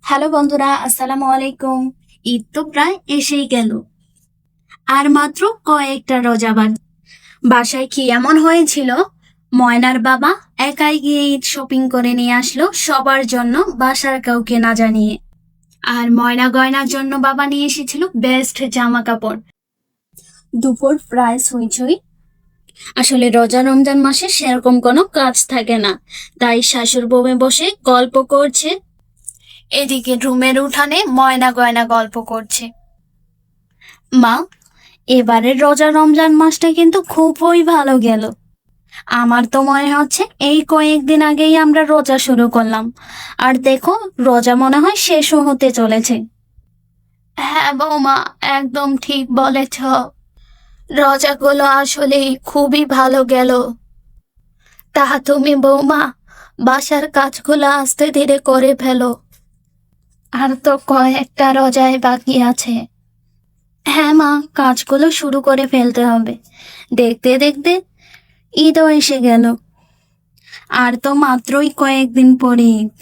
Hello বন্ধুরা, আসসালামু আলাইকুম। ঈদ তো প্রায় এসেই গেল, আর মাত্র কয়েকটা রোজা বাকি। বাসায় কি এমন হয়েছিল, ময়নার বাবা একাই গিয়ে ঈদ শপিং করে নিয়ে আসলো সবার জন্য, বাসার কাউকে না জানিয়ে। আর ময়না গয়নার জন্য বাবা নিয়ে এসেছিল বেস্ট জামা কাপড়। দুপুর প্রায় ছুঁই। আসলে রোজা রমজান মাসে সেরকম কোনো কাজ থাকে না, তাই শাশুড় বউয়ে বসে গল্প করছে। এদিকে রুমের উঠানে ময়না গয়না গল্প করছে। মা, এবারের রোজা রমজান মাসটা কিন্তু খুবই ভালো গেল। আমার তো মনে হচ্ছে এই কয়েকদিন আগেই আমরা রোজা শুরু করলাম, আর দেখো রোজা মনে হয় শেষও হতে চলেছে। হ্যাঁ বৌমা, একদম ঠিক বলেছ। রোজাগুলো আসলে খুবই ভালো গেল। তা তুমি বৌমা, বাসার কাজগুলো আস্তে ধীরে করে ফেলো, আর তো কয়েকটা রোজায় বাকি আছে। হ্যাঁ মা, কাজগুলো শুরু করে ফেলতে হবে। দেখতে দেখতে ঈদও এসে গেল, আর তো মাত্রই কয়েকদিন পরে ঈদ।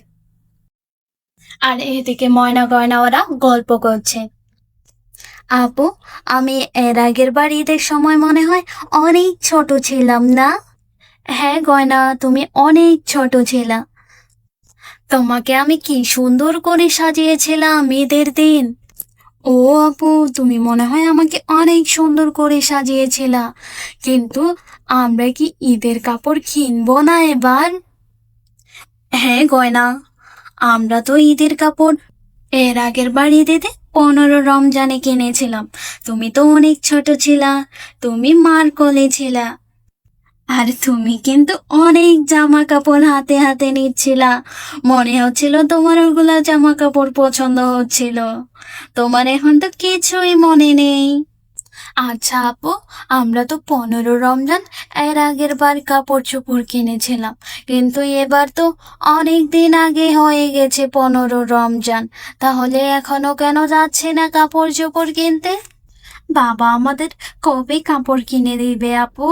আর এদিকে ময়না গয়না ওরা গল্প করছে। আপু, আমি এর আগের বার ঈদের সময় মনে হয় অনেক ছোট ছিলাম না? হ্যাঁ গয়না, তুমি অনেক ছোট ছিলা। তোমাকে আমি কি সুন্দর করে সাজিয়েছিলাম ঈদের দিন। ও আপু, তুমি মনে হয় আমাকে অনেক সুন্দর করে সাজিয়েছিলা, কিন্তু আমরা কি ঈদের কাপড় কিনবো না এবার? হ্যাঁ গয়না, আমরা তো ঈদের কাপড় এর আগের বার ঈদেতে 15 রমজানে কিনেছিলাম। তুমি তো অনেক ছোট ছিলা, তুমি মার কোলে ছিলা। আর তুমি কিন্তু অনেক জামা কাপড় হাতে হাতে নিচ্ছিলা, মনে হচ্ছিল তোমার ওগুলা জামা কাপড় পছন্দ হচ্ছিল। তোমার এখন তো কিছুই মনে নেই। আচ্ছা আপু, আমরা তো 15 রমজান এর আগের বার কাপড় চোপড় কিনেছিলাম, কিন্তু এবার তো অনেক দিন আগে হয়ে গেছে 15 রমজান। তাহলে এখনো কেন যাচ্ছে না কাপড় চোপড় কিনতে? বাবা আমাদের কবে কাপড় কিনে দিবে আপু?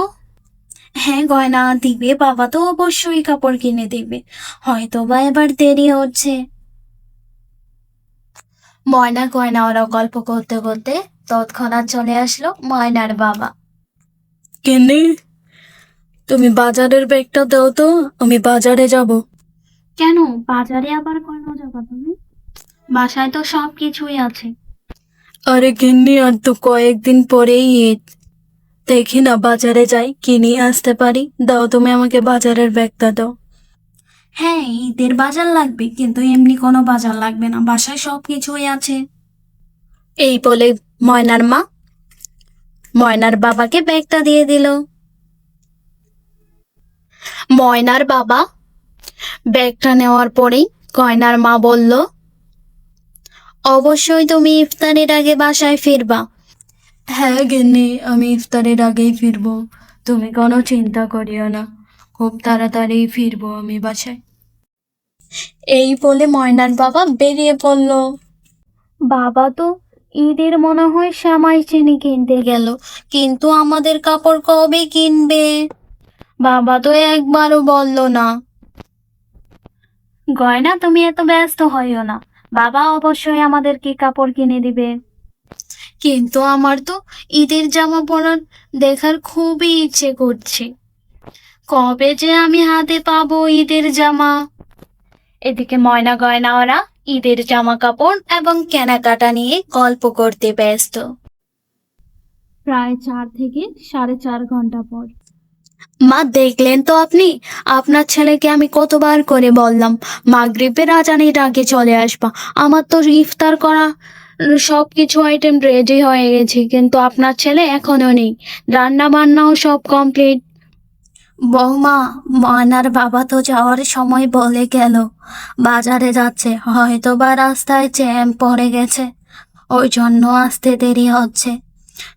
হ্যাঁ গয়না, দিবে, বাবা তো অবশ্যই কাপড় কিনে দিবে, হয়তো বা এবার দেরি হচ্ছে। ময়না গয়না ওরা গল্প করতে করতে তৎক্ষণাৎ চলে আসলো ময়নার বাবা। কেনে, তুমি বাজারের ব্যাগটা দাও তো, আমি বাজারে যাব। কেন, বাজারে আবার কেন যাবা তুমি? বাসায় তো সব কিছুই আছে। আরে গিন্নি, আর তো কয়েকদিন পরেই ঈদ, দেখি না বাজারে যাই কিনে আসতে পারি। দাও তুমি আমাকে বাজারের ব্যাগটা দাও। হ্যাঁ, ঈদের বাজার লাগবে, কিন্তু এমনি কোনো বাজার লাগবে না, বাসায় সব কিছুই আছে। এই বলে ময়নার মা ময়নার বাবাকে ব্যাগটা দিয়ে দিল। ময়নার বাবা ব্যাগটা নেওয়ার পরেই গয়নার মা বলল, অবশ্যই তুমি ইফতারের আগে বাসায় ফিরবা। হ্যাঁ গিন্নি, আমি ইফতারের আগেই ফিরবো, তুমি কোনো চিন্তা করিও না, খুব তাড়াতাড়ি ফিরবো আমি বাসায়। এই বলে ময়নার বাবা বেরিয়ে পড়ল। বাবা তো ঈদের মনে হয় সেমাই চিনি কিনতে গেল, কিন্তু আমাদের কাপড় কবে কিনবে? বাবা তো একবারও বলল না। গয়না, তুমি এত ব্যস্ত হইও না, বাবা অবশ্যই আমাদেরকে কাপড় কিনে দিবে। কিন্তু আমার তো ঈদের জামা পরার দেখার খুবই ইচ্ছে করছে, কবে যে আমি হাতে পাবো ঈদের জামা। এদিকে ময়না গয়না ওরা ঈদের জামা কাপড় এবং কেনাকাটা নিয়ে গল্প করতে ব্যস্ত। প্রায় 4 থেকে 4.5 ঘন্টা পর, মা দেখলেন তো আপনি, আপনার ছেলেকে আমি কতবার করে বললাম মাগরিবের আজানের আগে চলে আসবা। আমার তো ইফতার করা সব কিছু আইটেম রেডি হয়ে গেছে, কিন্তু আপনার ছেলে এখনো নেই, রান্না বান্নাও সব কমপ্লিট। বৌমা, ময়নার বাবা তো যাওয়ার সময় বলে গেল বাজারে যাচ্ছে, হয়তো বা রাস্তায় জ্যাম পড়ে গেছে, ওই জন্য আসতে দেরি হচ্ছে।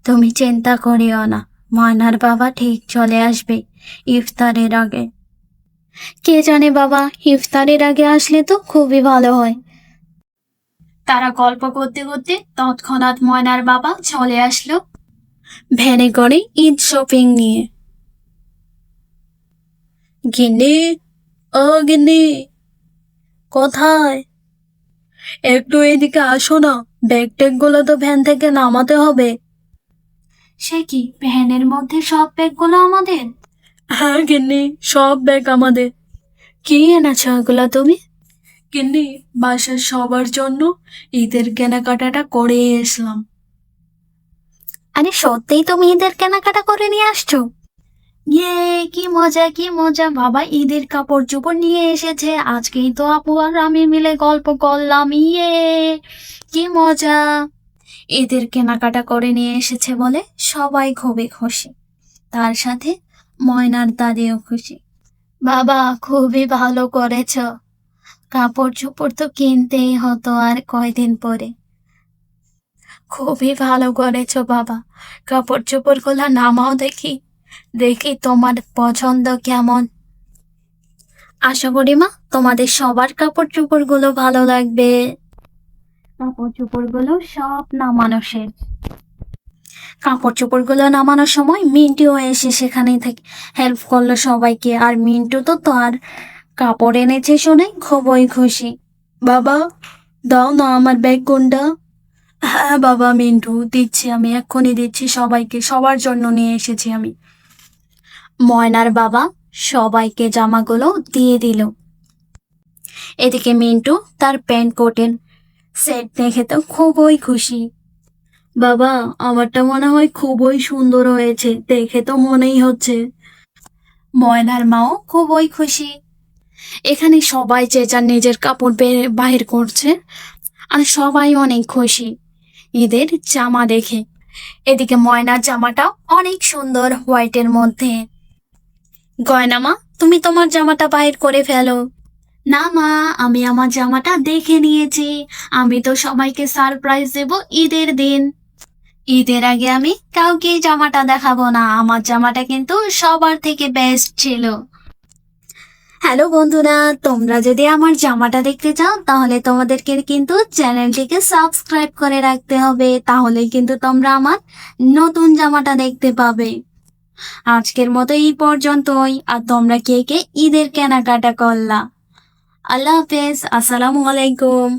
তুমি চিন্তা করিও না, ময়নার বাবা ঠিক চলে আসবে ইফতারের আগে। কে জানে বাবা, ইফতারের আগে আসলে তো খুবই ভালো হয়। তারা গল্প করতে করতে তৎক্ষণাৎ ময়নার বাবা চলে আসলো ভ্যানে করে ঈদ শপিং নিয়ে। গিন্নি, ও গিন্নি, কোথায়? একটু এদিকে আসো না, ব্যাগ ট্যাগ গুলো তো ভ্যান থেকে নামাতে হবে। সে কি, ভ্যানের মধ্যে সব ব্যাগগুলো আমাদের? হ্যাঁ গিন্নি, সব ব্যাগ আমাদের। কি এনেছো এগুলো তুমি? গিন্নি, বাসার সবার জন্য ঈদের কেনাকাটাটা করে এসলাম। আরে সত্যিই তুমি ঈদের কেনাকাটা করে নিয়ে আসছো? ইয়ে, কি মজা কি মজা, বাবা ঈদের কাপড় চোপড় নিয়ে এসেছে। আজকেই তো আপু আর আমি মিলে গল্প করলাম। ইয়ে, কি মজা। ঈদের কেনাকাটা করে নিয়ে এসেছে বলে সবাই খুবই খুশি, তার সাথে ময়নার দাদিও খুশি। বাবা, খুবই ভালো করেছ। কাপড় চোপড় তো কিনতেই হতো আর কয়দিন পরে। খুবই ভালো করেছো বাবা। কাপড় চোপড় গুলা নামাও দেখি, দেখি তোমার পছন্দ কেমন। আশা করি মা, তোমাদের সবার কাপড় চোপড় গুলো ভালো লাগবে। কাপড় চোপড় গুলো সব নামানো শেষ। কাপড় চোপড় গুলো নামানোর সময় মিন্টুও এসে সেখানেই থেকে হেল্প করলো সবাইকে। আর মিন্টু তো তার কাপড় এনেছে শুনে খুবই খুশি। বাবা, দাও না আমার ব্যাগ কোনটা। হ্যাঁ বাবা মিন্টু, দিচ্ছি, আমি এক্ষুনি দিচ্ছি সবাইকে, সবার জন্য নিয়ে এসেছি আমি। ময়নার বাবা সবাইকে জামাগুলো দিয়ে দিল। এদিকে মিন্টু তার প্যান্ট কোটের সেট দেখে তো খুবই খুশি। বাবা, আমারটা মনে হয় খুবই সুন্দর হয়েছে, দেখে তো মনেই হচ্ছে। ময়নার মাও খুবই খুশি। এখানে সবাই যে যার নিজের কাপড় বাহির করছে আর সবাই অনেক খুশি ঈদের জামা দেখে। এদিকে ময়নার জামাটা অনেক সুন্দর হোয়াইটের মধ্যে। গয়না মা, তুমি তোমার জামাটা বাইর করে ফেলো। না মা, আমি আমার জামাটা দেখে নিয়েছি। আমি তো সবাইকে সারপ্রাইজ দেব ঈদের দিন। ঈদের আগে আমি কাউকে জামাটা দেখাবো না, আমার জামাটা কিন্তু সবার থেকে বেস্ট ছিল। হ্যালো বন্ধুরা, তোমরা যদি আমার জামাটা দেখতে চাও তাহলে তোমাদেরকে কিন্তু চ্যানেলটিকে সাবস্ক্রাইব করে রাখতে হবে, তাহলে কিন্তু তোমরা আমার নতুন জামাটা দেখতে পাবে। আজকের মতো এই পর্যন্তই। আর তোমরা কে কে ঈদের কেনাকাটা করলা? আল্লাহ হাফেজ, আসসালামু আলাইকুম।